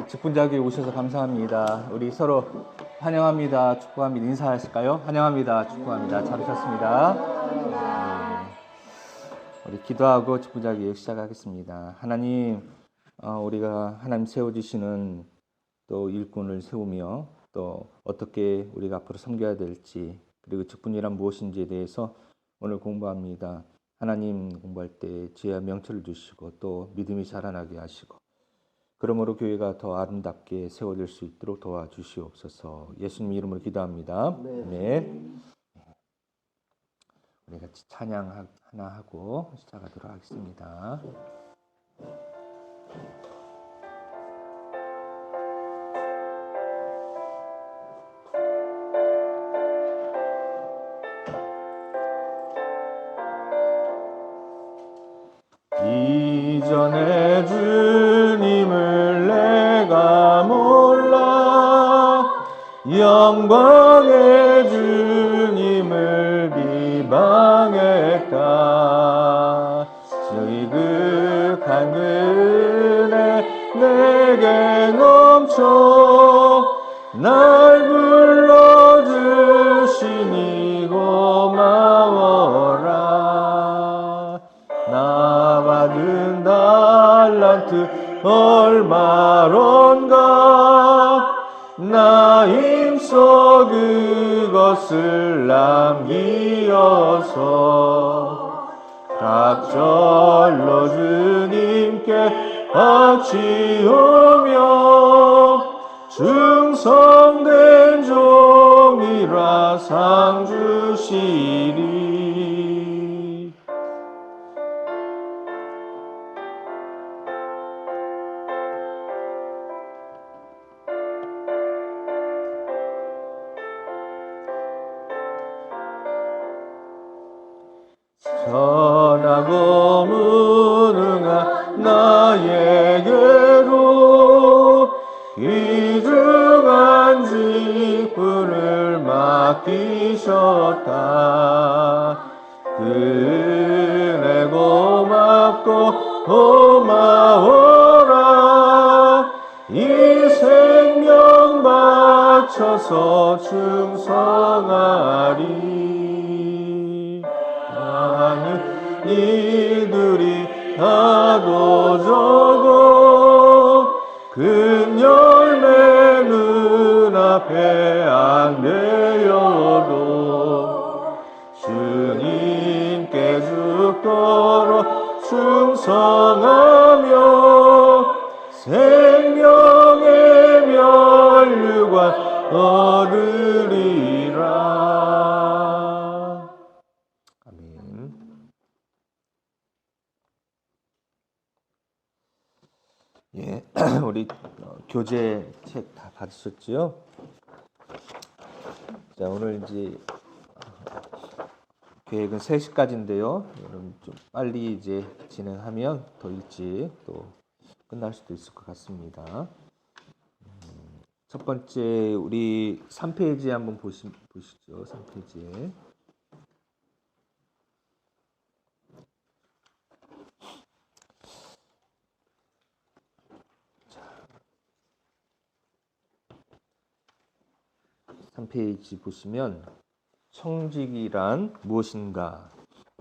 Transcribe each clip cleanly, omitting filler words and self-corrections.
직분자교회 오셔서 감사합니다. 우리 서로 환영합니다. 축복합니다. 인사하실까요? 환영합니다. 축복합니다. 잘 오셨습니다. 우리 기도하고 직분자교회 시작하겠습니다. 하나님, 우리가 하나님 세워주시는 또 일꾼을 세우며 또 어떻게 우리가 앞으로 섬겨야 될지, 그리고 직분이란 무엇인지에 대해서 오늘 공부합니다. 하나님 공부할 때 지혜와 명철을 주시고 또 믿음이 자라나게 하시고, 그러므로 교회가 더 아름답게 세워질 수 있도록 도와주시옵소서. 예수님 이름으로 기도합니다. 아멘. 우리 같이 찬양 하나 하고 시작하도록 하겠습니다. 이전에 주님을 내가 몰라 영광의 주님을 비방했다. 주의 극한 은혜 내게 넘쳐 날 불러주시니 고마워라. 나 받은 달란트 얼마론가 나 힘써 그것을 남기어서 각절로 주님께 바치오며 충성된 종이라 상 주시리. 선하고 무능한 나에게로 귀중한 직분을 맡기셨다. 그 은혜 고맙고 고마워라. 이 생명 바쳐서 충성하리. 많은 이들이 하고 적어 큰 열매 눈앞에 안 되어도 주님께 죽도록 충성하며 생명의 면류관 얻으리라. 아멘. 예, 우리 교재 책 다 받으셨지요? 자, 오늘 이제 계획은 3시까지인데요. 여러분 좀 빨리 이제 진행하면 더 일찍 또 끝날 수도 있을 것 같습니다. 첫 번째 우리 3페이지 한번 보시죠. 3페이지에. 자, 3페이지 보시면 청직이란 무엇인가,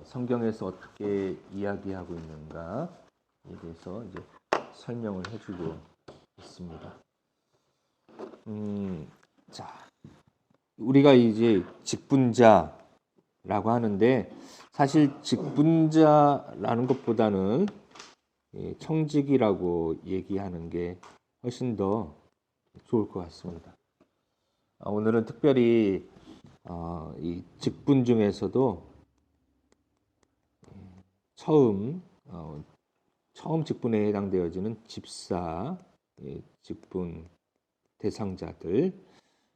성경에서 어떻게 이야기하고 있는가에 대해서 이제 설명을 해주고 있습니다. 자, 우리가 이제 직분자라고 하는데 사실 직분자라는 것보다는 청직이라고 얘기하는 게 훨씬 더 좋을 것 같습니다. 오늘은 특별히 이 직분 중에서도 처음 직분에 해당되어지는 집사 직분 대상자들,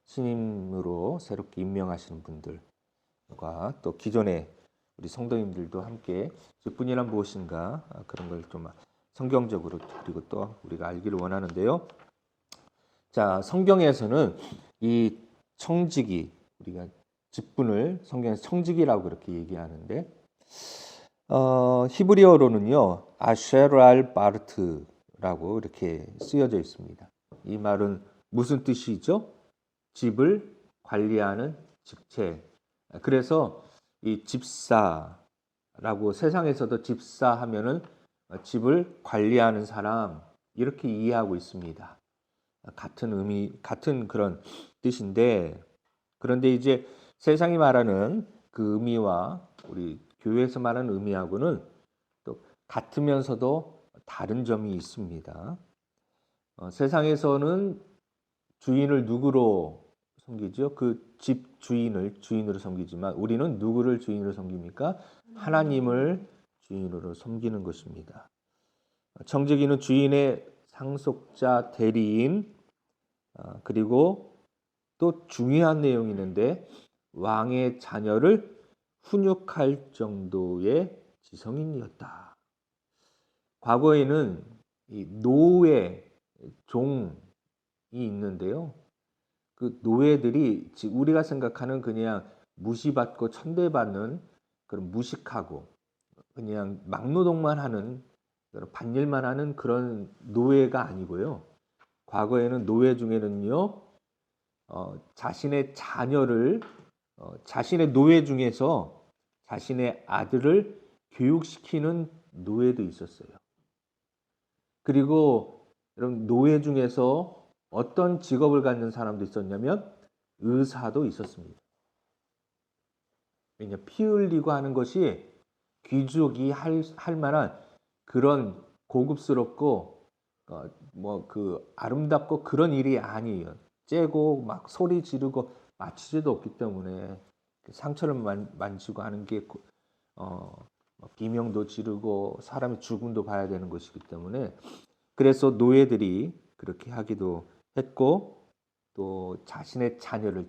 신임으로 새롭게 임명하시는 분들과 또 기존의 우리 성도님들도 함께 직분이란 무엇인가 그런 걸 좀 성경적으로 그리고 또 우리가 알기를 원하는데요. 자, 성경에서는 이 청직이, 우리가 직분을 성경에서 청직이라고 그렇게 얘기하는데 히브리어로는요 아쉐랄 바르트라고 이렇게 쓰여져 있습니다. 이 말은 무슨 뜻이죠? 집을 관리하는 직책. 그래서 이 집사라고 세상에서도 집사 하면은 집을 관리하는 사람 이렇게 이해하고 있습니다. 같은 의미, 같은 그런 뜻인데 그런데 이제 세상이 말하는 그 의미와 우리 교회에서 말하는 의미하고는 또 같으면서도 다른 점이 있습니다. 세상에서는 주인을 누구로 섬기죠? 그 집 주인을 주인으로 섬기지만 우리는 누구를 주인으로 섬깁니까? 하나님을 주인으로 섬기는 것입니다. 청지기는 주인의 상속자 대리인 그리고 또 중요한 내용이 있는데 왕의 자녀를 훈육할 정도의 지성인이었다. 과거에는 이 노예, 종이 있는데요. 그 노예들이 우리가 생각하는 그냥 무시받고 천대받는 그런 무식하고 그냥 막노동만 하는 밭일만 하는 그런 노예가 아니고요. 과거에는 노예 중에는요, 자신의 자녀를 자신의 노예 중에서 자신의 아들을 교육시키는 노예도 있었어요. 그리고 여러분 노예 중에서 어떤 직업을 갖는 사람도 있었냐면 의사도 있었습니다. 왜냐 피 흘리고 하는 것이 귀족이 할 만한 그런 고급스럽고 뭐 그 아름답고 그런 일이 아니에요. 째고 막 소리 지르고 마취제도 없기 때문에 상처를 만지고 하는 게 비명도 지르고 사람의 죽음도 봐야 되는 것이기 때문에 그래서 노예들이 그렇게 하기도 했고 또 자신의 자녀를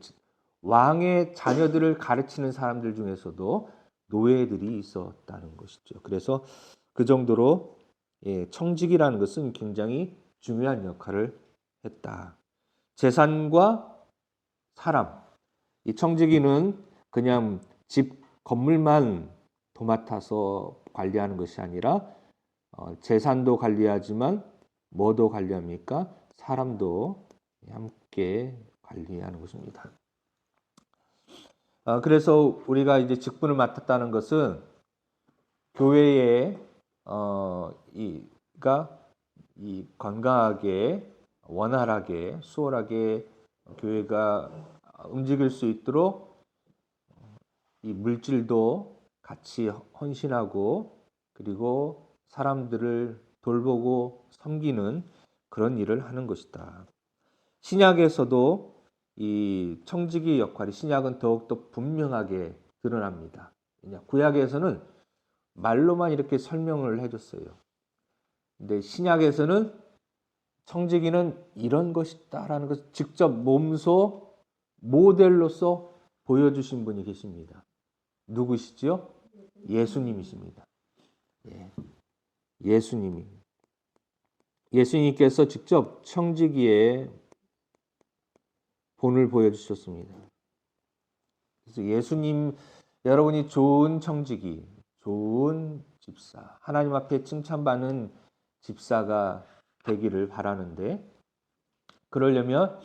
왕의 자녀들을 가르치는 사람들 중에서도 노예들이 있었다는 것이죠. 그래서 그 정도로 청직이라는 것은 굉장히 중요한 역할을 했다. 재산과 사람. 이 청지기는 그냥 집 건물만 도맡아서 관리하는 것이 아니라 재산도 관리하지만 뭐도 관리합니까? 사람도 함께 관리하는 것입니다. 그래서 우리가 이제 직분을 맡았다는 것은 교회에 이 건강하게 원활하게 수월하게 교회가 움직일 수 있도록 이 물질도 같이 헌신하고 그리고 사람들을 돌보고 섬기는 그런 일을 하는 것이다. 신약에서도 이 청지기 역할이 신약은 더욱더 분명하게 드러납니다. 구약에서는 말로만 이렇게 설명을 해줬어요. 근데 신약에서는 청지기는 이런 것이다라는 것을 직접 몸소 모델로서 보여주신 분이 계십니다. 누구시죠? 예수님이십니다. 예수님께서 직접 청지기의 본을 보여주셨습니다. 그래서 예수님 여러분이 좋은 청지기, 좋은 집사, 하나님 앞에 칭찬받는 집사가 되기를 바라는데 그러려면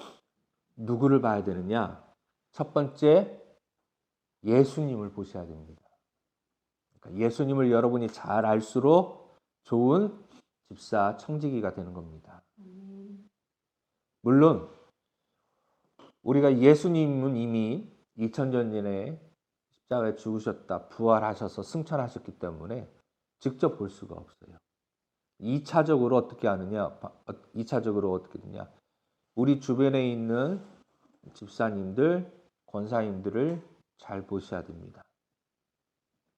누구를 봐야 되느냐? 첫 번째 예수님을 보셔야 됩니다. 그러니까 예수님을 여러분이 잘 알수록 좋은 집사, 청지기가 되는 겁니다. 물론 우리가 예수님은 이미 2000년 전에 십자가에 죽으셨다, 부활하셔서 승천하셨기 때문에 직접 볼 수가 없어요. 2차적으로 어떻게 하느냐? 2차적으로 어떻게 되냐? 우리 주변에 있는 집사님들, 권사님들을 잘 보셔야 됩니다.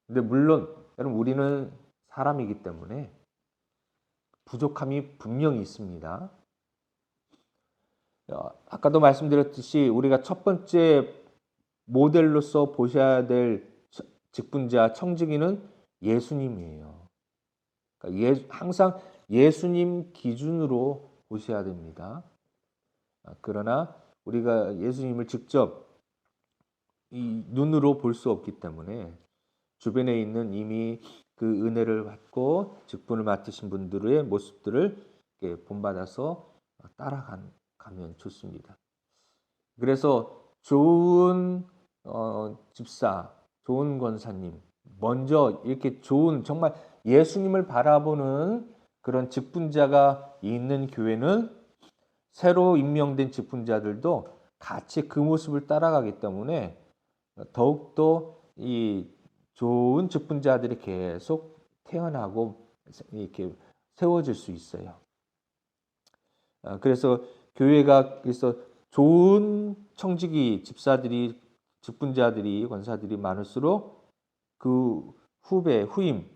근데 물론 여러분 우리는 사람이기 때문에 부족함이 분명히 있습니다. 아까도 말씀드렸듯이 우리가 첫 번째 모델로서 보셔야 될 직분자, 청지기는 예수님이에요. 그러니까 항상 예수님 기준으로 보셔야 됩니다. 그러나 우리가 예수님을 직접 이 눈으로 볼 수 없기 때문에 주변에 있는 이미 그 은혜를 받고 직분을 맡으신 분들의 모습들을 본받아서 가면 좋습니다. 그래서 좋은 집사, 좋은 권사님, 먼저 이렇게 좋은 정말 예수님을 바라보는 그런 직분자가 있는 교회는 새로 임명된 직분자들도 같이 그 모습을 따라가기 때문에 더욱더 이 좋은 직분자들이 계속 태어나고 이렇게 세워질 수 있어요. 그래서 교회가 그래서 좋은 청지기 집사들이 직분자들이 권사들이 많을수록 그 후임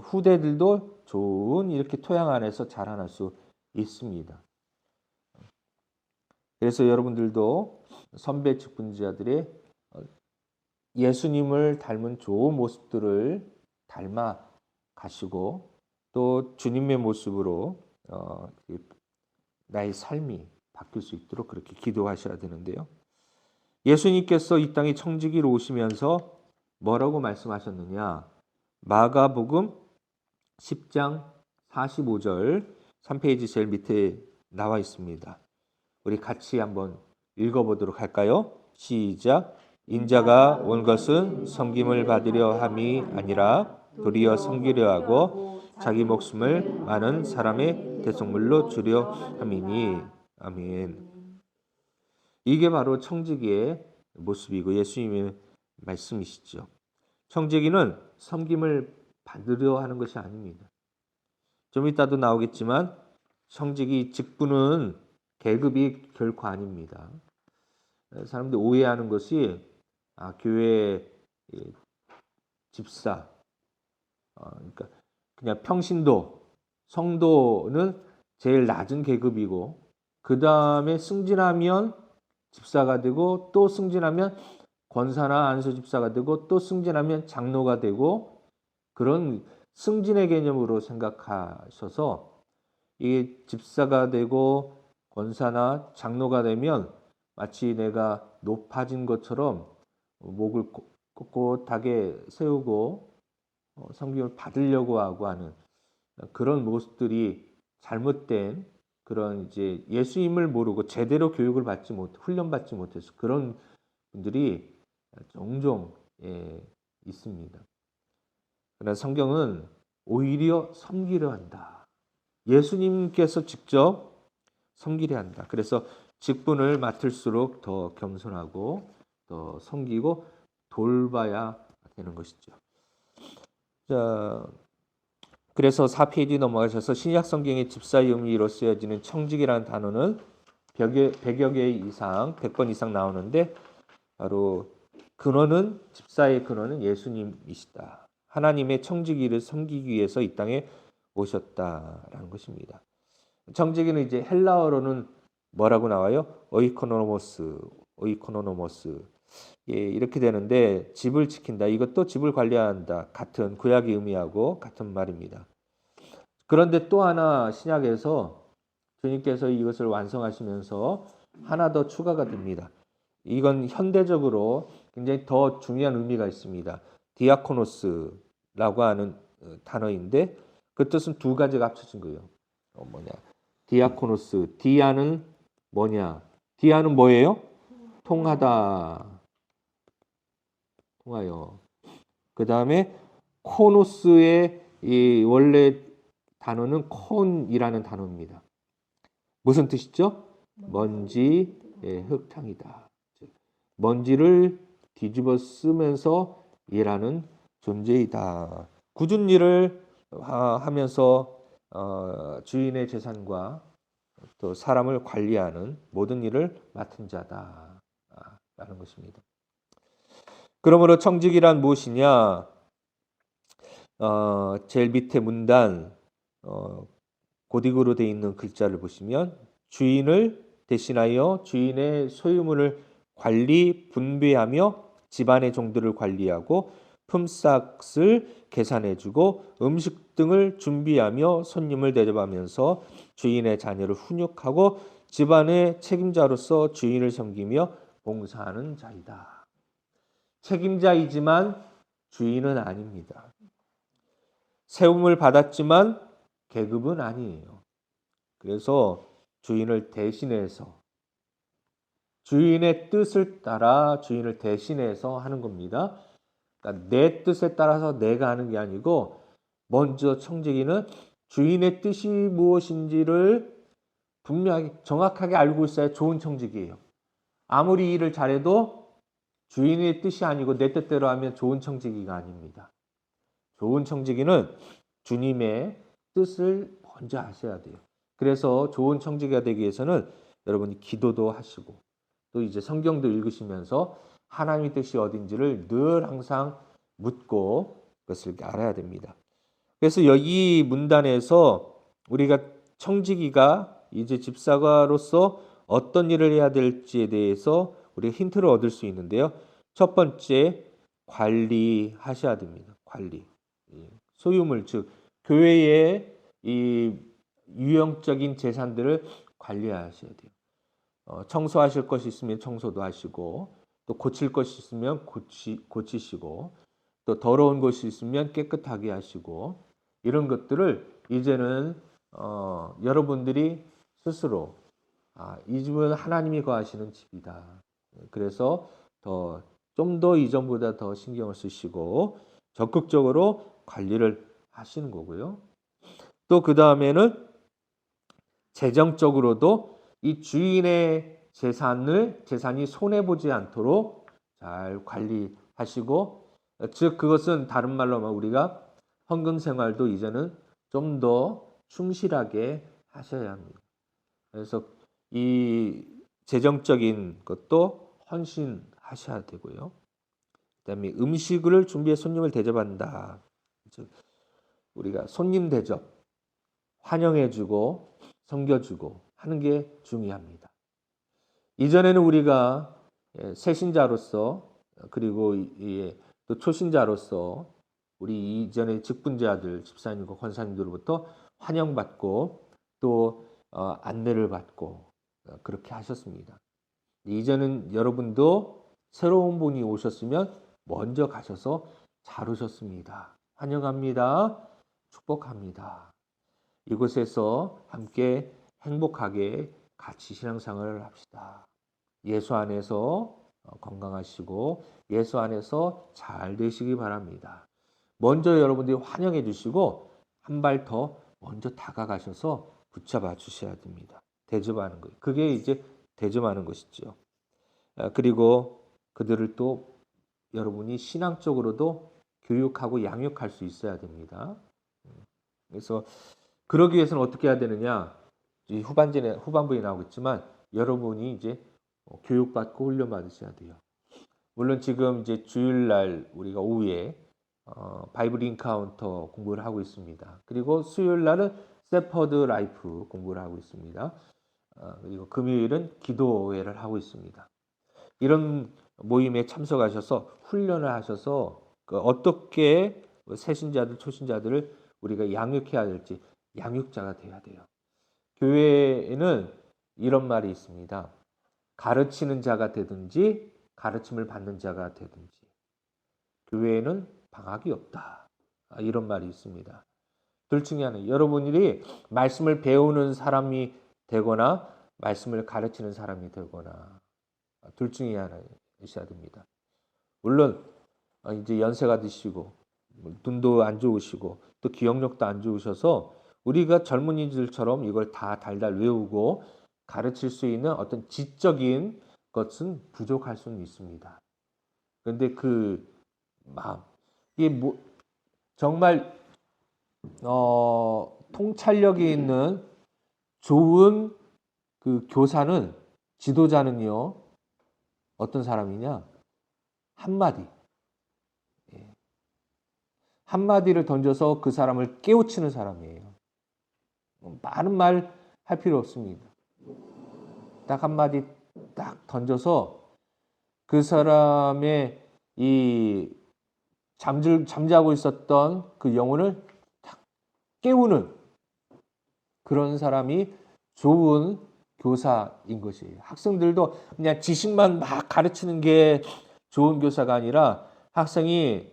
후대들도 좋은 이렇게 토양 안에서 자라날 수 있습니다. 그래서 여러분들도 선배 직분자들의 예수님을 닮은 좋은 모습들을 닮아 가시고 또 주님의 모습으로 나의 삶이 바뀔 수 있도록 그렇게 기도하셔야 되는데요. 예수님께서 이 땅에 청지기로 오시면서 뭐라고 말씀하셨느냐? 마가복음 10장 45절 3페이지 제일 밑에 나와 있습니다. 우리 같이 한번 읽어보도록 할까요? 시작. 인자가 온 것은 섬김을 받으려 함이 아니라 도리어 섬기려 하고 자기 목숨을 많은 사람의 대속물로 주려 함이니. 아멘. 이게 바로 청지기의 모습이고 예수님의 말씀이시죠. 청지기는 섬김을 받으려 하는 것이 아닙니다. 좀 이따도 나오겠지만 청지기 직분은 계급이 결코 아닙니다. 사람들이 오해하는 것이 교회 집사, 그러니까 그냥 평신도, 성도는 제일 낮은 계급이고 그 다음에 승진하면 집사가 되고 또 승진하면 권사나 안수 집사가 되고 또 승진하면 장로가 되고 그런 승진의 개념으로 생각하셔서 이 집사가 되고 권사나 장로가 되면 마치 내가 높아진 것처럼 목을 꼿꼿하게 세우고 섬김을 받으려고 하고 하는 그런 모습들이 잘못된 그런 이제 예수님을 모르고 제대로 교육을 받지 못, 훈련받지 못해서 그런 분들이 종종 있습니다. 그러나 성경은 오히려 섬기려 한다. 예수님께서 직접 섬기려 한다. 그래서 직분을 맡을수록 더 겸손하고 더 섬기고 돌봐야 되는 것이죠. 자, 그래서 4페이지 넘어가셔서 신약 성경의 집사의 의미로 쓰여지는 청직이라는 단어는 100여 개 이상, 100번 이상 나오는데 바로 근원은 집사의 근원은 예수님이시다. 하나님의 청지기를 섬기기 위해서 이 땅에 오셨다라는 것입니다. 청지기는 이제 헬라어로는 뭐라고 나와요? 오이코노모스. 이렇게 되는데 집을 지킨다. 이것도 집을 관리한다. 같은 구약이 의미하고 같은 말입니다. 그런데 또 하나 신약에서 주님께서 이것을 완성하시면서 하나 더 추가가 됩니다. 이건 현대적으로 굉장히 더 중요한 의미가 있습니다. 디아코노스라고 하는 단어인데 그 뜻은 두 가지가 합쳐진 거예요. 디아코노스. 디아는 뭐냐? 디아는 뭐예요? 통하다. 통하여. 그 다음에 코노스의 이 원래 단어는 콘이라는 단어입니다. 무슨 뜻이죠? 먼지, 흙탕이다. 먼지를 뒤집어 쓰면서 일하는 존재이다. 굳은 일을 하면서 주인의 재산과 또 사람을 관리하는 모든 일을 맡은 자다. 라는 것입니다. 그러므로 청직이란 무엇이냐? 제일 밑에 문단 고딕으로 되어 있는 글자를 보시면 주인을 대신하여 주인의 소유물을 관리, 분배하며 집안의 종들을 관리하고 품삯을 계산해주고 음식 등을 준비하며 손님을 대접하면서 주인의 자녀를 훈육하고 집안의 책임자로서 주인을 섬기며 봉사하는 자이다. 책임자이지만 주인은 아닙니다. 세움을 받았지만 계급은 아니에요. 그래서 주인을 대신해서 주인의 뜻을 따라 주인을 대신해서 하는 겁니다. 그러니까 내 뜻에 따라서 내가 하는 게 아니고 먼저 청지기는 주인의 뜻이 무엇인지를 분명하게 정확하게 알고 있어야 좋은 청지기예요. 아무리 일을 잘해도 주인의 뜻이 아니고 내 뜻대로 하면 좋은 청지기가 아닙니다. 좋은 청지기는 주님의 뜻을 먼저 하셔야 돼요. 그래서 좋은 청지기가 되기 위해서는 여러분이 기도도 하시고 또 이제 성경도 읽으시면서 하나님의 뜻이 어딘지를 늘 항상 묻고 그것을 알아야 됩니다. 그래서 여기 문단에서 우리가 청지기가 이제 집사가로서 어떤 일을 해야 될지에 대해서 우리가 힌트를 얻을 수 있는데요. 첫 번째, 관리하셔야 됩니다. 관리. 소유물, 즉 교회의 이 유형적인 재산들을 관리하셔야 돼요. 청소하실 것이 있으면 청소도 하시고 또 고칠 것이 있으면 고치시고 또 더러운 것이 있으면 깨끗하게 하시고 이런 것들을 이제는 여러분들이 스스로 이 집은 하나님이 거하시는 집이다. 그래서 좀 더 이전보다 더 신경을 쓰시고 적극적으로 관리를 하시는 거고요. 또 그 다음에는 재정적으로도 이 주인의 재산이 손해보지 않도록 잘 관리하시고, 즉 그것은 다른 말로 하면 우리가 헌금 생활도 이제는 좀 더 충실하게 하셔야 합니다. 그래서 이 재정적인 것도 헌신하셔야 되고요. 그다음에 음식을 준비해 손님을 대접한다. 즉 우리가 손님 대접, 환영해주고 섬겨주고 하는 게 중요합니다. 이전에는 우리가 새신자로서 그리고 또 초신자로서 우리 이전의 직분자들, 집사님과 권사님들로부터 환영받고 또 안내를 받고 그렇게 하셨습니다. 이제는 여러분도 새로운 분이 오셨으면 먼저 가셔서 잘 오셨습니다. 환영합니다. 축복합니다. 이곳에서 함께 행복하게 같이 신앙생활을 합시다. 예수 안에서 건강하시고 예수 안에서 잘 되시기 바랍니다. 먼저 여러분들이 환영해 주시고 한 발 더 먼저 다가가셔서 붙잡아 주셔야 됩니다. 대접하는 거예요. 그게 이제 대접하는 것이죠. 그리고 그들을 또 여러분이 신앙적으로도 교육하고 양육할 수 있어야 됩니다. 그래서 그러기 위해서는 어떻게 해야 되느냐? 후반부에 나오겠지만 여러분이 이제 교육받고 훈련 받으셔야 돼요. 물론 지금 이제 주일날 우리가 오후에 바이블 인카운터 공부를 하고 있습니다. 그리고 수요일날은 세퍼드 라이프 공부를 하고 있습니다. 그리고 금요일은 기도회를 하고 있습니다. 이런 모임에 참석하셔서 훈련을 하셔서 어떻게 새신자들, 초신자들을 우리가 양육해야 될지 양육자가 돼야 돼요. 교회에는 이런 말이 있습니다. 가르치는 자가 되든지 가르침을 받는 자가 되든지 교회에는 방학이 없다. 이런 말이 있습니다. 둘 중에 하나. 여러분들이 말씀을 배우는 사람이 되거나 말씀을 가르치는 사람이 되거나 둘 중에 하나 있어야 됩니다. 물론 이제 연세가 드시고 눈도 안 좋으시고 또 기억력도 안 좋으셔서 우리가 젊은이들처럼 이걸 다 달달 외우고 가르칠 수 있는 어떤 지적인 것은 부족할 수는 있습니다. 그런데 그 마음, 이게 정말 통찰력이 있는 좋은 그 교사는 지도자는요 어떤 사람이냐? 한마디. 한마디를 던져서 그 사람을 깨우치는 사람이에요. 많은 말 할 필요 없습니다. 딱 한마디 딱 던져서 그 사람의 이 잠자고 있었던 그 영혼을 딱 깨우는 그런 사람이 좋은 교사인 것이에요. 학생들도 그냥 지식만 막 가르치는 게 좋은 교사가 아니라 학생이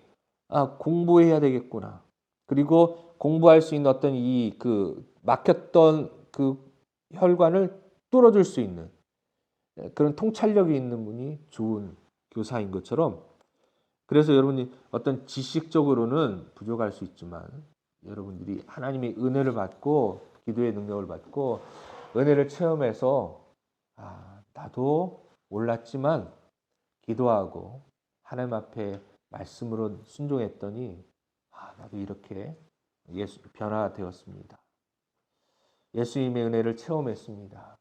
공부해야 되겠구나. 그리고 공부할 수 있는 어떤 막혔던 그 혈관을 뚫어줄 수 있는 그런 통찰력이 있는 분이 좋은 교사인 것처럼, 그래서 여러분이 어떤 지식적으로는 부족할 수 있지만 여러분들이 하나님의 은혜를 받고 기도의 능력을 받고 은혜를 체험해서 나도 몰랐지만 기도하고 하나님 앞에 말씀으로 순종했더니 나도 이렇게 변화되었습니다. 예수님의 은혜를 체험했습니다.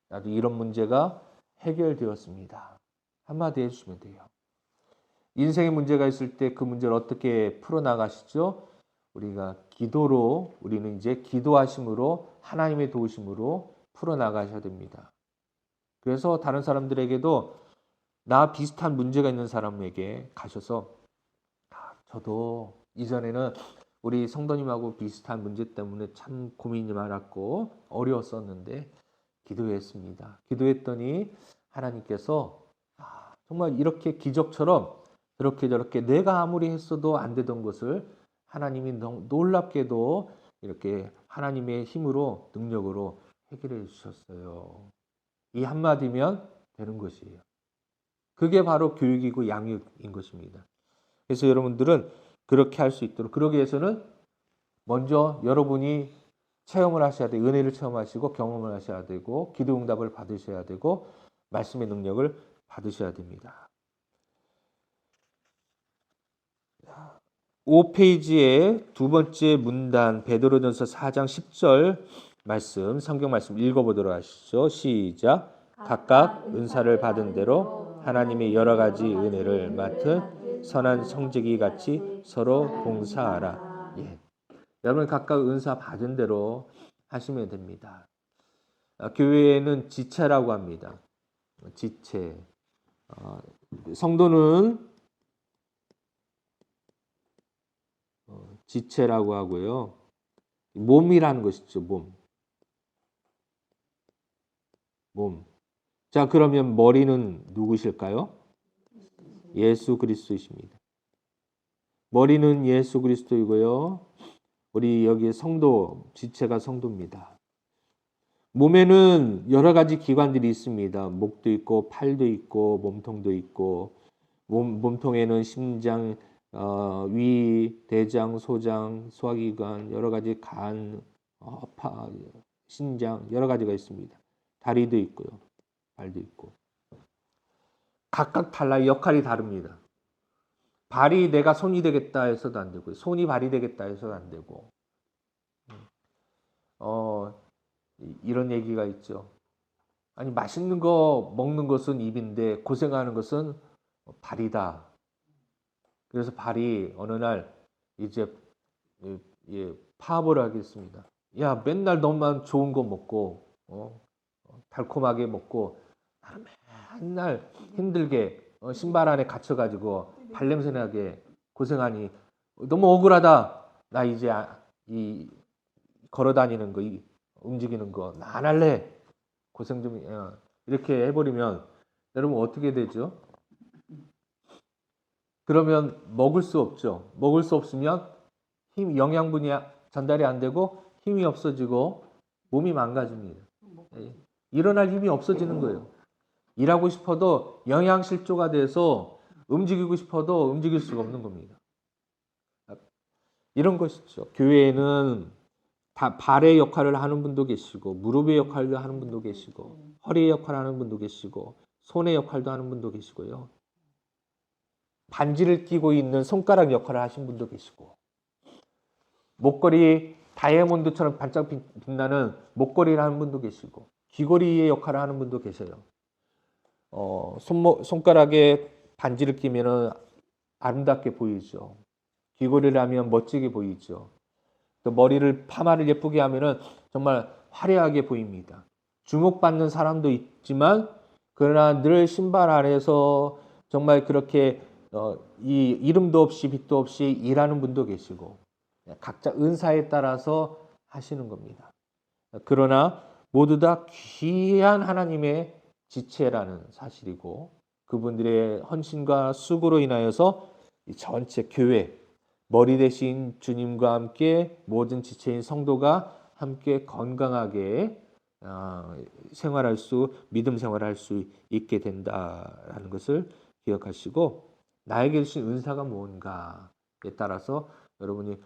나도 이런 문제가 해결되었습니다. 한마디 해주시면 돼요. 인생의 문제가 있을 때 그 문제를 어떻게 풀어나가시죠? 우리가 기도로, 우리는 이제 기도하심으로, 하나님의 도우심으로 풀어나가셔야 됩니다. 그래서 다른 사람들에게도 나 비슷한 문제가 있는 사람에게 가셔서 저도 이전에는 우리 성도님하고 비슷한 문제 때문에 참 고민이 많았고 어려웠었는데 기도했습니다. 기도했더니 하나님께서 정말 이렇게 기적처럼 그렇게 저렇게 내가 아무리 했어도 안 되던 것을 하나님이 놀랍게도 이렇게 하나님의 힘으로 능력으로 해결해 주셨어요. 이 한마디면 되는 것이에요. 그게 바로 교육이고 양육인 것입니다. 그래서 여러분들은 그렇게 할 수 있도록, 그러기 위해서는 먼저 여러분이 체험을 하셔야 돼요. 은혜를 체험하시고 경험을 하셔야 되고 기도 응답을 받으셔야 되고 말씀의 능력을 받으셔야 됩니다. 5페이지의 두 번째 문단 베드로전서 4장 10절 말씀, 성경 말씀 읽어보도록 하시죠. 시작. 각각 은사를 받은 대로 하나님의 여러 가지 은혜를 맡은 선한 성직이 같이 서로 봉사하라. 여러분 각각 은사 받은 대로 하시면 됩니다. 교회에는 지체라고 합니다. 지체. 성도는 지체라고 하고요. 몸이라는 것이죠. 몸. 자, 그러면 머리는 누구실까요? 예수 그리스도이십니다. 머리는 예수 그리스도이고요. 우리 여기 성도, 지체가 성도입니다. 몸에는 여러 가지 기관들이 있습니다. 목도 있고 팔도 있고 몸통도 있고 몸통에는 심장, 위, 대장, 소장, 소화기관, 여러 가지 간, 신장 여러 가지가 있습니다. 다리도 있고요. 발도 있고. 각각 달라 역할이 다릅니다. 발이 내가 손이 되겠다 해서도 안 되고 손이 발이 되겠다 해서도 안 되고 이런 얘기가 있죠. 아니 맛있는 거 먹는 것은 입인데 고생하는 것은 발이다. 그래서 발이 어느 날 이제 파업을 하겠습니다. 야 맨날 너만 좋은 거 먹고 달콤하게 먹고 나는 맨날 힘들게 신발 안에 갇혀가지고 발냄새 나게 고생하니 너무 억울하다. 나 이제 이 걸어다니는 거, 움직이는 거 나 안 할래. 고생 좀 이렇게 해버리면 여러분 어떻게 되죠? 그러면 먹을 수 없죠. 먹을 수 없으면 영양분이 전달이 안 되고 힘이 없어지고 몸이 망가집니다. 일어날 힘이 없어지는 거예요. 일하고 싶어도 영양실조가 돼서 움직이고 싶어도 움직일 수가 없는 겁니다. 이런 것이죠. 교회에는 발의 역할을 하는 분도 계시고 무릎의 역할도 하는 분도 계시고 허리의 역할을 하는 분도 계시고 손의 역할도 하는 분도 계시고요. 반지를 끼고 있는 손가락 역할을 하신 분도 계시고 목걸이 다이아몬드처럼 반짝 빛나는 목걸이를 하는 분도 계시고 귀걸이의 역할을 하는 분도 계세요. 손가락에 반지를 끼면 아름답게 보이죠. 귀걸이를 하면 멋지게 보이죠. 또 파마를 예쁘게 하면 정말 화려하게 보입니다. 주목받는 사람도 있지만 그러나 늘 신발 아래서 정말 그렇게 이 이름도 없이 빛도 없이 일하는 분도 계시고 각자 은사에 따라서 하시는 겁니다. 그러나 모두 다 귀한 하나님의 지체라는 사실이고 그분들의 헌신과 수고로 인하여서 이 전체 교회 머리 대신 주님과 함께 모든 지체인 성도가 함께 건강하게 믿음 생활할 수 있게 된다라는 것을 기억하시고, 나에게 주신 은사가 뭔가에 따라서 여러분이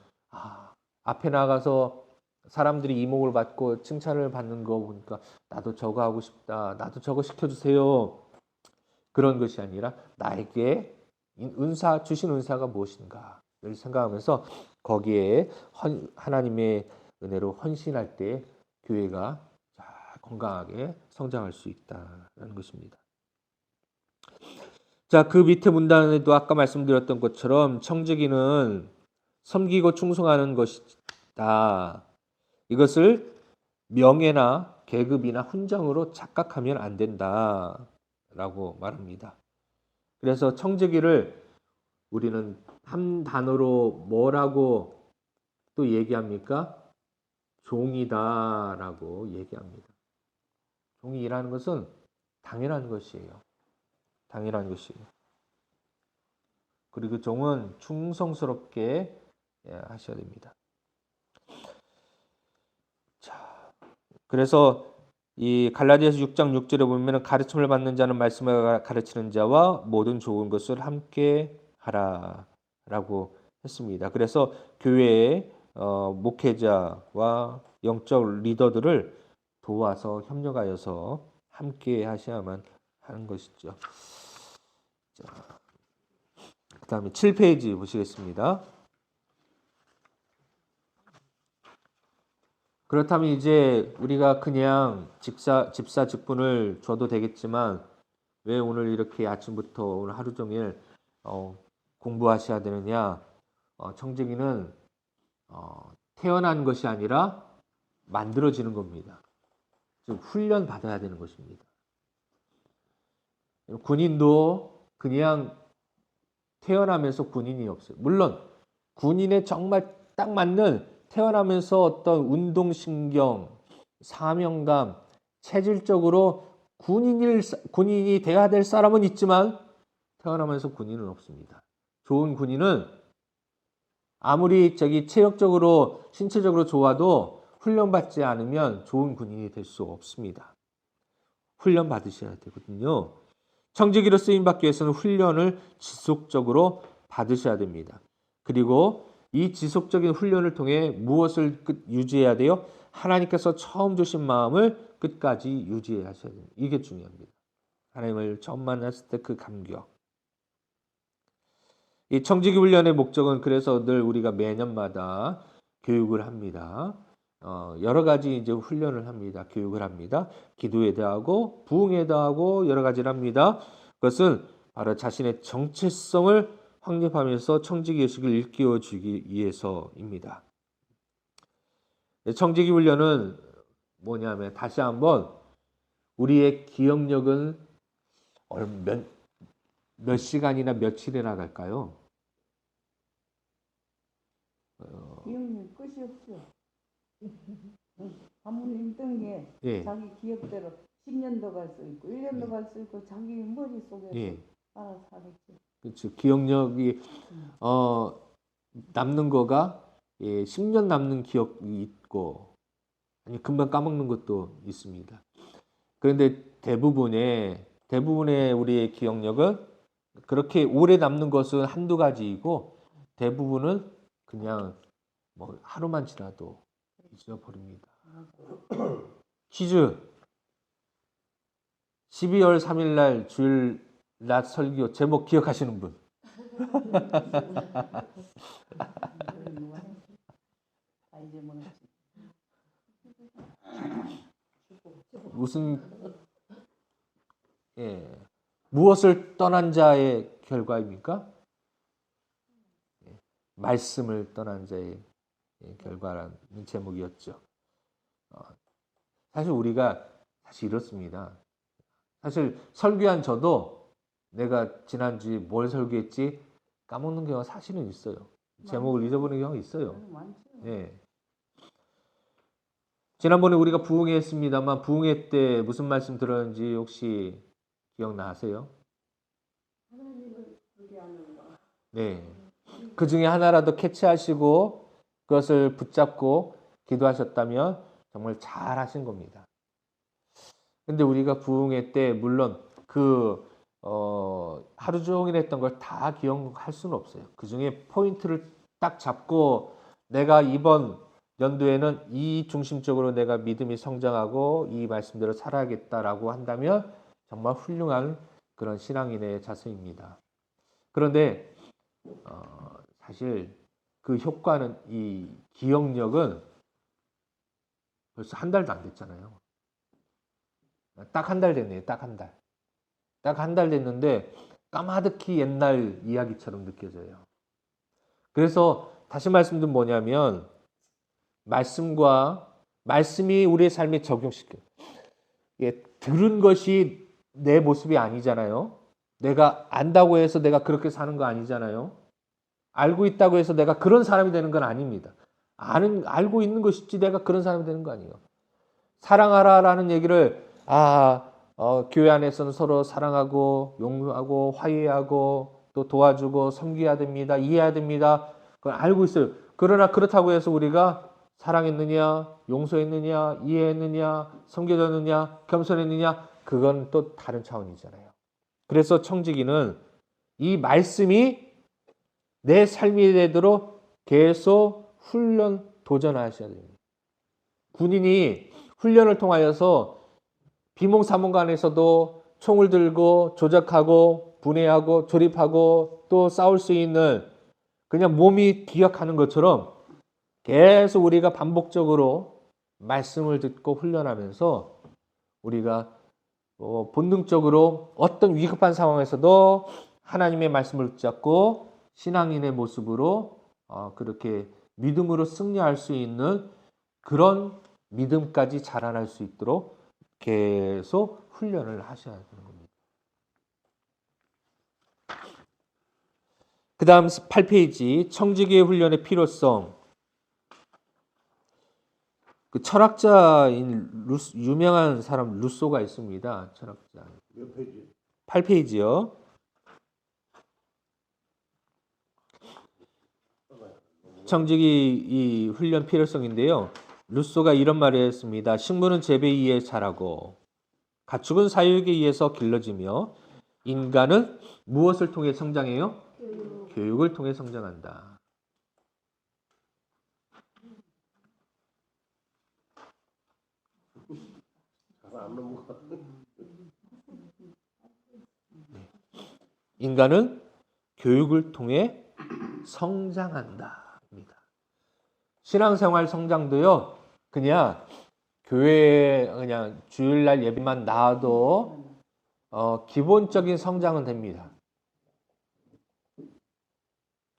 앞에 나가서 사람들이 이목을 받고 칭찬을 받는 거 보니까 나도 저거 하고 싶다, 나도 저거 시켜주세요, 그런 것이 아니라 나에게 주신 은사가 무엇인가를 생각하면서 거기에 하나님의 은혜로 헌신할 때 교회가 건강하게 성장할 수 있다는 것입니다. 자, 그 밑에 문단에도 아까 말씀드렸던 것처럼 청지기는 섬기고 충성하는 것이다. 이것을 명예나 계급이나 훈장으로 착각하면 안 된다라고 말합니다. 그래서 청지기를 우리는 한 단어로 뭐라고 또 얘기합니까? 종이다라고 얘기합니다. 종이 일하는 것은 당연한 것이에요. 당연한 것이에요. 그리고 종은 충성스럽게 하셔야 됩니다. 자, 그래서 이 갈라디아서 6장 6절에 보면 가르침을 받는 자는 말씀을 가르치는 자와 모든 좋은 것을 함께 하라라고 했습니다. 그래서 교회의 목회자와 영적 리더들을 도와서 협력하여서 함께 하셔야만 하는 것이죠. 자, 그다음에 7페이지 보시겠습니다. 그렇다면 이제 우리가 그냥 집사 직분을 줘도 되겠지만 왜 오늘 이렇게 아침부터 오늘 하루 종일 공부하셔야 되느냐? 청지기는 태어난 것이 아니라 만들어지는 겁니다. 즉 훈련 받아야 되는 것입니다. 군인도 그냥 태어나면서 군인이 없어요. 물론 군인에 정말 딱 맞는 태어나면서 어떤 운동신경, 사명감, 체질적으로 군인이 돼야 될 사람은 있지만 태어나면서 군인은 없습니다. 좋은 군인은 아무리 체력적으로, 신체적으로 좋아도 훈련받지 않으면 좋은 군인이 될 수 없습니다. 훈련 받으셔야 되거든요. 청지기로 쓰임받기 위해서는 훈련을 지속적으로 받으셔야 됩니다. 그리고 이 지속적인 훈련을 통해 무엇을 유지해야 돼요? 하나님께서 처음 주신 마음을 끝까지 유지해야 됩니다. 이게 중요합니다. 하나님을 처음 만났을 때 그 감격. 이 청지기 훈련의 목적은 그래서 늘 우리가 매년마다 교육을 합니다. 여러 가지 이제 훈련을 합니다. 교육을 합니다. 기도에 대하고 부흥에 대하고 여러 가지를 합니다. 그것은 바로 자신의 정체성을 확립하면서 청지기 의식을 일깨워 주기 위해서입니다. 청지기 훈련은 뭐냐면 다시 한번 우리의 기억력은 몇 시간이나 며칠이나 갈까요? 기억력 끝이 없죠. 아무리 힘든 게 예. 자기 기억대로 10년도 갈 수 있고 1년도 갈 수 있고 자기 머릿속에서 알아서 하겠죠. 그렇죠. 기억력이 남는 거가 10년 남는 기억이 있고 아니 금방 까먹는 것도 있습니다. 그런데 대부분의 우리의 기억력은 그렇게 오래 남는 것은 한두 가지이고 대부분은 그냥 뭐 하루만 지나도 잊어버립니다. 퀴즈. 12월 3일 날 주일 낮 설교 제목 기억하시는 분? 무슨 무엇을 떠난 자의 결과입니까? 말씀을 떠난 자의 결과라는 제목이었죠. 사실 우리가 이렇습니다. 사실 설교한 저도 내가 지난주에 뭘 설교했지 까먹는 경우가 사실은 있어요. 제목을 잊어버리는 경우가 있어요. 네. 지난번에 우리가 부흥회 했습니다만 부흥회 때 무슨 말씀 들었는지 혹시 기억나세요? 네. 그 중에 하나라도 캐치하시고 그것을 붙잡고 기도하셨다면 정말 잘 하신 겁니다. 근데 우리가 부흥회 때 물론 하루 종일 했던 걸 다 기억할 수는 없어요. 그 중에 포인트를 딱 잡고 내가 이번 연도에는 이 중심적으로 내가 믿음이 성장하고 이 말씀대로 살아야겠다라고 한다면 정말 훌륭한 그런 신앙인의 자세입니다. 그런데 사실 그 효과는, 이 기억력은 벌써 한 달도 안 됐잖아요. 딱 한 달 됐네요. 딱 한 달. 딱 한 달 됐는데 까마득히 옛날 이야기처럼 느껴져요. 그래서 다시 말씀드리면 뭐냐면 말씀이 우리의 삶에 적용시켜. 들은 것이 내 모습이 아니잖아요. 내가 안다고 해서 내가 그렇게 사는 거 아니잖아요. 알고 있다고 해서 내가 그런 사람이 되는 건 아닙니다. 알고 있는 것이지 내가 그런 사람이 되는 거 아니에요. 사랑하라라는 얘기를 교회 안에서는 서로 사랑하고 용서하고 화해하고 또 도와주고 섬겨야 됩니다. 이해해야 됩니다. 그걸 알고 있어요. 그러나 그렇다고 해서 우리가 사랑했느냐, 용서했느냐, 이해했느냐, 섬겨줬느냐, 겸손했느냐, 그건 또 다른 차원이잖아요. 그래서 청지기는 이 말씀이 내 삶이 되도록 계속 도전하셔야 됩니다. 군인이 훈련을 통하여서 비몽사몽간에서도 총을 들고 조작하고 분해하고 조립하고 또 싸울 수 있는, 그냥 몸이 기억하는 것처럼 계속 우리가 반복적으로 말씀을 듣고 훈련하면서 우리가 본능적으로 어떤 위급한 상황에서도 하나님의 말씀을 붙잡고 신앙인의 모습으로 그렇게 믿음으로 승리할 수 있는 그런 믿음까지 자라날 수 있도록 계속 훈련을 하셔야 되는 겁니다. 그 다음 8페이지 청지기의 훈련의 필요성. 그 철학자인 유명한 사람 루소가 있습니다. 철학자. 몇 페이지? 8페이지요. 청지기 이 훈련 필요성인데요. 루소가 이런 말을 했습니다. 식물은 재배에 의해 자라고 가축은 사육에 의해서 길러지며 인간은 무엇을 통해 성장해요? 교육을 통해 성장한다. 인간은 교육을 통해 성장한다. 신앙생활 성장도요, 그냥 교회에 그냥 주일날 예배만 나와도 기본적인 성장은 됩니다.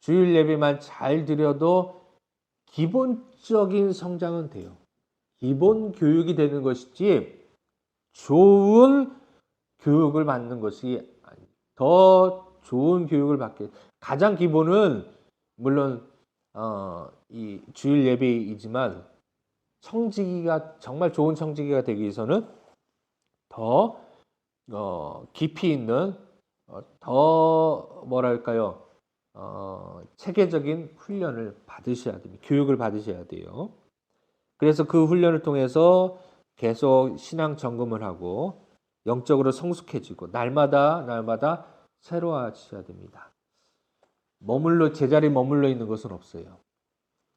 주일 예배만 잘 드려도 기본적인 성장은 돼요. 기본 교육이 되는 것이지 좋은 교육을 받는 것이 아니에요. 더 좋은 교육을 받게, 가장 기본은 물론 이 주일 예배이지만 청지기가 정말 좋은 청지기가 되기 위해서는 더 깊이 있는 더 뭐랄까요, 체계적인 훈련을 받으셔야 됩니다. 교육을 받으셔야 돼요. 그래서 그 훈련을 통해서 계속 신앙 점검을 하고 영적으로 성숙해지고 날마다 새로워지셔야 됩니다. 제자리에 머물러 있는 것은 없어요.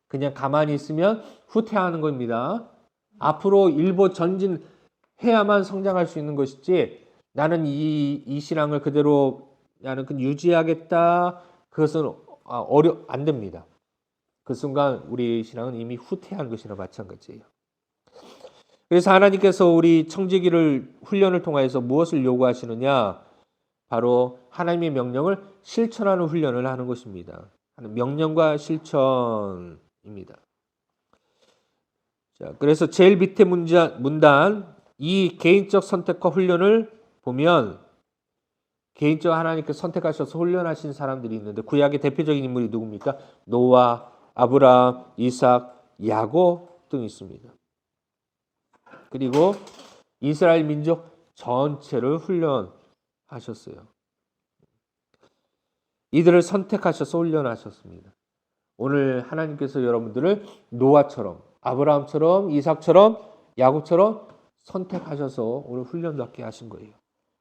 그냥 가만히 있으면 후퇴하는 겁니다. 앞으로 일보 전진해야만 성장할 수 있는 것이지, 나는 이 신앙을 그대로 나는 유지하겠다, 그것은 안 됩니다. 그 순간 우리 신앙은 이미 후퇴한 것이나 마찬가지예요. 그래서 하나님께서 우리 청지기를 훈련을 통해서 무엇을 요구하시느냐? 바로 하나님의 명령을 실천하는 훈련을 하는 것입니다. 명령과 실천입니다. 자, 그래서 제일 밑에 문단, 이 개인적 선택과 훈련을 보면 개인적으로 하나님께서 선택하셔서 훈련하신 사람들이 있는데 구약의 대표적인 인물이 누굽니까? 노아, 아브라함, 이삭, 야곱 등이 있습니다. 그리고 이스라엘 민족 전체를 훈련하셨어요. 이들을 선택하셔서 훈련하셨습니다. 오늘 하나님께서 여러분들을 노아처럼, 아브라함처럼, 이삭처럼, 야곱처럼 선택하셔서 오늘 훈련 받게 하신 거예요.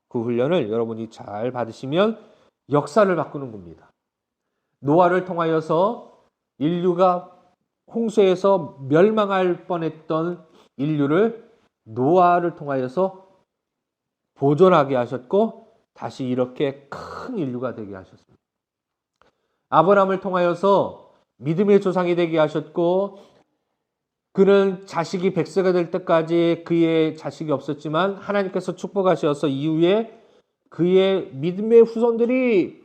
그 훈련을 여러분이 잘 받으시면 역사를 바꾸는 겁니다. 노아를 통하여서 인류가 홍수에서 멸망할 뻔했던 인류를 노아를 통하여서 보존하게 하셨고 다시 이렇게 큰 인류가 되게 하셨습니다. 아브라함을 통하여서 믿음의 조상이 되게 하셨고 그는 자식이 100세가 될 때까지 그의 자식이 없었지만 하나님께서 축복하셔서 이후에 그의 믿음의 후손들이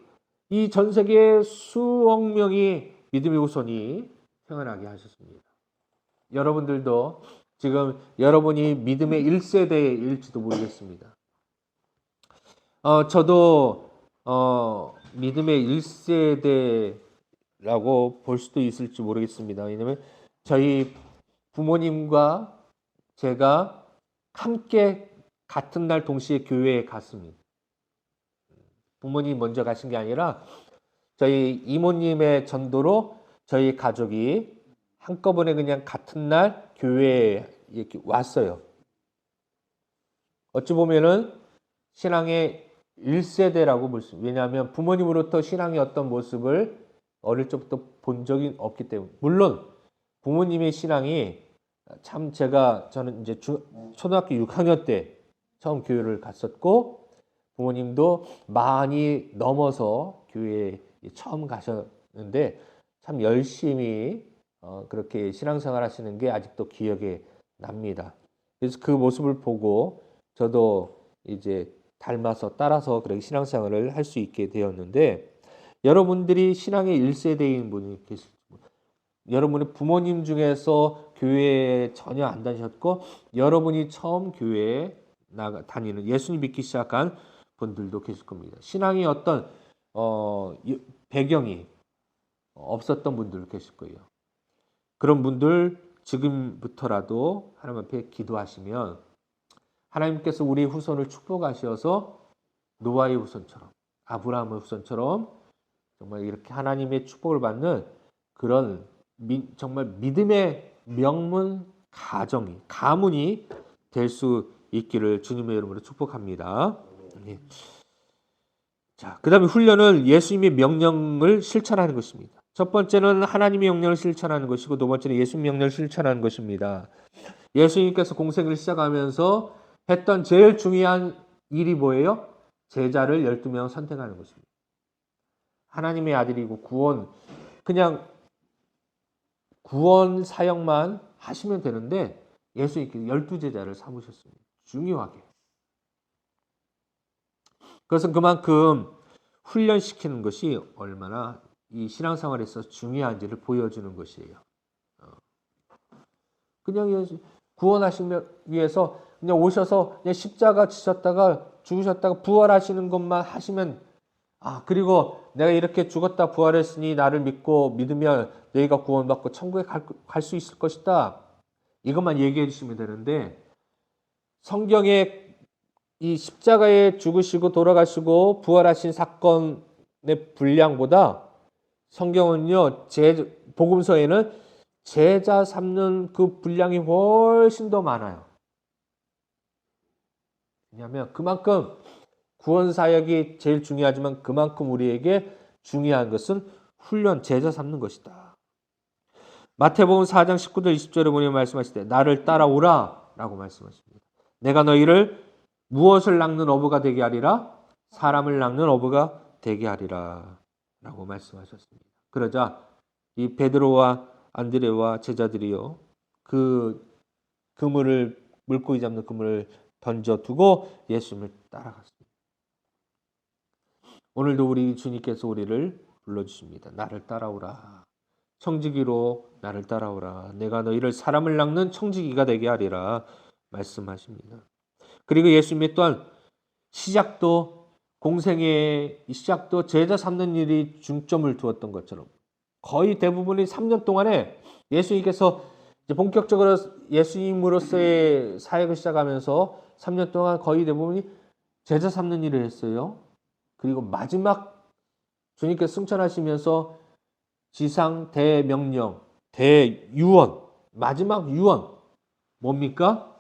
이 전 세계 수억 명이 믿음의 후손이 태어나게 하셨습니다. 여러분들도 지금 여러분이 믿음의 1세대일지도 모르겠습니다. 저도 믿음의 1세대라고 볼 수도 있을지 모르겠습니다. 왜냐하면 저희 부모님과 제가 함께 같은 날 동시에 교회에 갔습니다. 부모님이 먼저 가신 게 아니라 저희 이모님의 전도로 저희 가족이 한꺼번에 그냥 같은 날 교회에 이렇게 왔어요. 어찌 보면은 신앙의 1세대라고 볼 수 있어요. 왜냐하면 부모님으로부터 신앙의 어떤 모습을 어릴 적부터 본 적이 없기 때문에. 물론 부모님의 신앙이 참 저는 이제 초등학교 6학년 때 처음 교회를 갔었고 부모님도 많이 넘어서 교회에 처음 가셨는데 참 열심히 그렇게 신앙생활 하시는 게 아직도 기억에 납니다. 그래서 그 모습을 보고 저도 이제 닮아서 따라서 그렇게 신앙생활을 할 수 있게 되었는데 여러분들이 신앙의 1세대인 분이 계실지 여러분의 부모님 중에서 교회에 전혀 안 다니셨고 여러분이 처음 교회에 다니는 예수님 믿기 시작한 분들도 계실 겁니다. 신앙의 어떤 배경이 없었던 분들도 계실 거예요. 그런 분들 지금부터라도 하나님 앞에 기도하시면 하나님께서 우리 후손을 축복하셔서 노아의 후손처럼 아브라함의 후손처럼 정말 이렇게 하나님의 축복을 받는 그런 정말 믿음의 명문 가문이 될 수 있기를 주님의 이름으로 축복합니다. 네. 자, 그다음에 훈련은 예수님의 명령을 실천하는 것입니다. 첫 번째는 하나님의 명령을 실천하는 것이고 두 번째는 예수님의 명령을 실천하는 것입니다. 예수님께서 공생을 시작하면서 했던 제일 중요한 일이 뭐예요? 제자를 12명 선택하는 것입니다. 하나님의 아들이고 그냥 구원 사역만 하시면 되는데 예수님께서 12제자를 삼으셨습니다. 중요하게. 그것은 그만큼 훈련시키는 것이 얼마나 이 신앙생활에서 중요한지를 보여주는 것이에요. 그냥 구원하시기 위해서 그냥 오셔서 그냥 십자가 지셨다가 죽으셨다가 부활하시는 것만 하시면 그리고 내가 이렇게 죽었다 부활했으니 나를 믿으면 너희가 구원받고 천국에 갈 수 있을 것이다. 이것만 얘기해 주시면 되는데 성경에 이 십자가에 죽으시고 돌아가시고 부활하신 사건의 분량보다 성경은요, 복음서에는 제자 삼는 그 분량이 훨씬 더 많아요. 왜냐하면 그만큼 구원 사역이 제일 중요하지만 그만큼 우리에게 중요한 것은 제자 삼는 것이다. 마태복음 4장 19절 20절에 보면 말씀하실 때 나를 따라오라 라고 말씀하십니다. 내가 너희를 무엇을 낚는 어부가 되게 하리라? 사람을 낚는 어부가 되게 하리라 라고 말씀하셨습니다. 그러자 이 베드로와 안드레와 제자들이요 그 물고기 잡는 그물을 던져두고 예수님을 따라갔습니다. 오늘도 우리 주님께서 우리를 불러주십니다. 나를 따라오라. 청지기로 나를 따라오라. 내가 너희를 사람을 낚는 청지기가 되게 하리라 말씀하십니다. 그리고 예수님이 또한 공생의 시작도 제자 삼는 일이 중점을 두었던 것처럼 거의 대부분이 3년 동안에 예수님께서 이제 본격적으로 예수님으로서의 사역을 시작하면서 3년 동안 거의 대부분이 제자 삼는 일을 했어요. 그리고 마지막 주님께서 승천하시면서 지상 대명령, 대유언, 마지막 유언 뭡니까?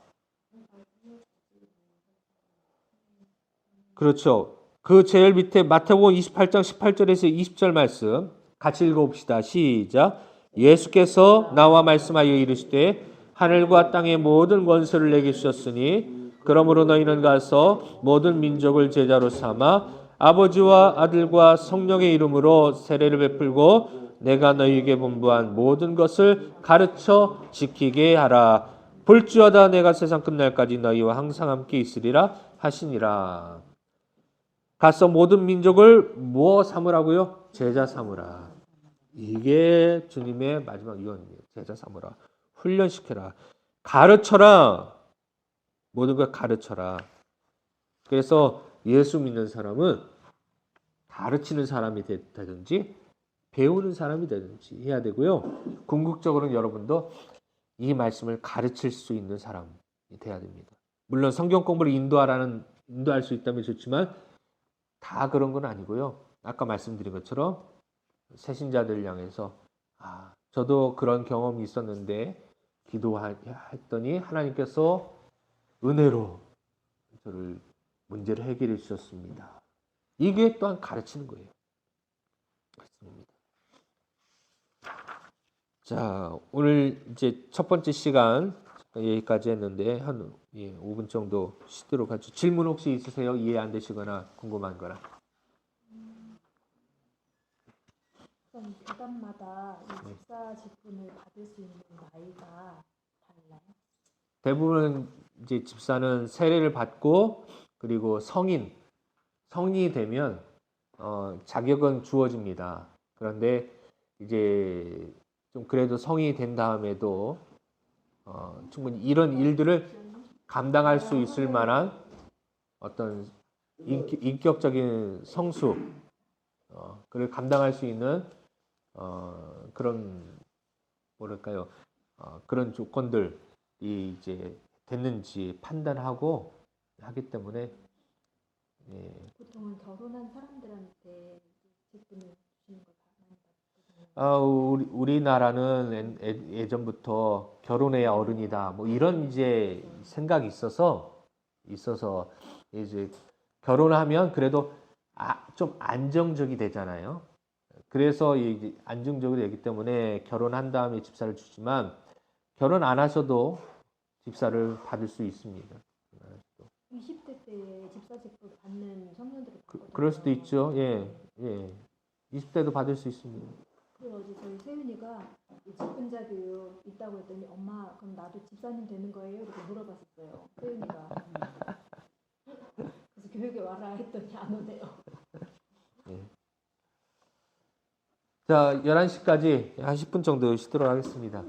그렇죠. 그 제일 밑에 마태복음 28장 18절에서 20절 말씀 같이 읽어봅시다. 시작. 예수께서 나와 말씀하여 이르시되 하늘과 땅의 모든 권세를 내게 주셨으니 그러므로 너희는 가서 모든 민족을 제자로 삼아 아버지와 아들과 성령의 이름으로 세례를 베풀고 내가 너희에게 분부한 모든 것을 가르쳐 지키게 하라. 볼지어다 내가 세상 끝날까지 너희와 항상 함께 있으리라 하시니라. 가서 모든 민족을 뭐 삼으라고요? 제자 삼으라. 이게 주님의 마지막 유언이에요. 제자 삼으라. 훈련시켜라. 가르쳐라. 모든 걸 가르쳐라. 그래서 예수 믿는 사람은 가르치는 사람이 되든지 배우는 사람이 되든지 해야 되고요. 궁극적으로는 여러분도 이 말씀을 가르칠 수 있는 사람이 돼야 됩니다. 물론 성경 공부를 인도할 수 있다면 좋지만 다 그런 건 아니고요. 아까 말씀드린 것처럼 새신자들 향해서 저도 그런 경험이 있었는데 기도했더니 하나님께서 은혜로 저를 문제를 해결해 주셨습니다. 이게 또한 가르치는 거예요. 그렇습니다. 자, 오늘 이제 첫 번째 시간 여기까지 했는데 한 5분 정도 쉬도록 하죠. 질문 혹시 있으세요? 이해 안 되시거나 궁금한 거나. 그럼 교단마다 이 집사 직분을 받을 수 있는 나이가 달라요? 대부분 이제 집사는 세례를 받고 그리고 성인이 되면 자격은 주어집니다. 그런데 이제 좀 그래도 성인이 된 다음에도 충분히 이런 일들을 감당할 수 있을 만한 어떤 인격적인 성수, 그를 감당할 수 있는 그런 뭐랄까요, 그런 조건들이 이제 됐는지 판단하고 하기 때문에 보통은 결혼한 사람들한테 직분을 주시는 걸 많이 받거든요. 우리나라는 예전부터 결혼해야 어른이다 뭐 이런 이제 생각이 있어서 이제 결혼하면 그래도 좀 안정적이 되잖아요. 그래서 이제 안정적이 되기 때문에 결혼한 다음에 집사를 주지만 결혼 안 하셔도 집사를 받을 수 있습니다. 20대 때 집사 직분 받는 청년들을 봤거든요. 그럴 수도 있죠. 예. 20대도 받을 수 있습니다. 그리고 어제 저희 세윤이가 직분자 교육 있다고 했더니 엄마 그럼 나도 집사님 되는 거예요? 이렇게 물어봤었어요. 세윤이가. 그래서 교육에 와라 했더니 안 오네요. 자, 11시까지 한 10분 정도 쉬도록 하겠습니다.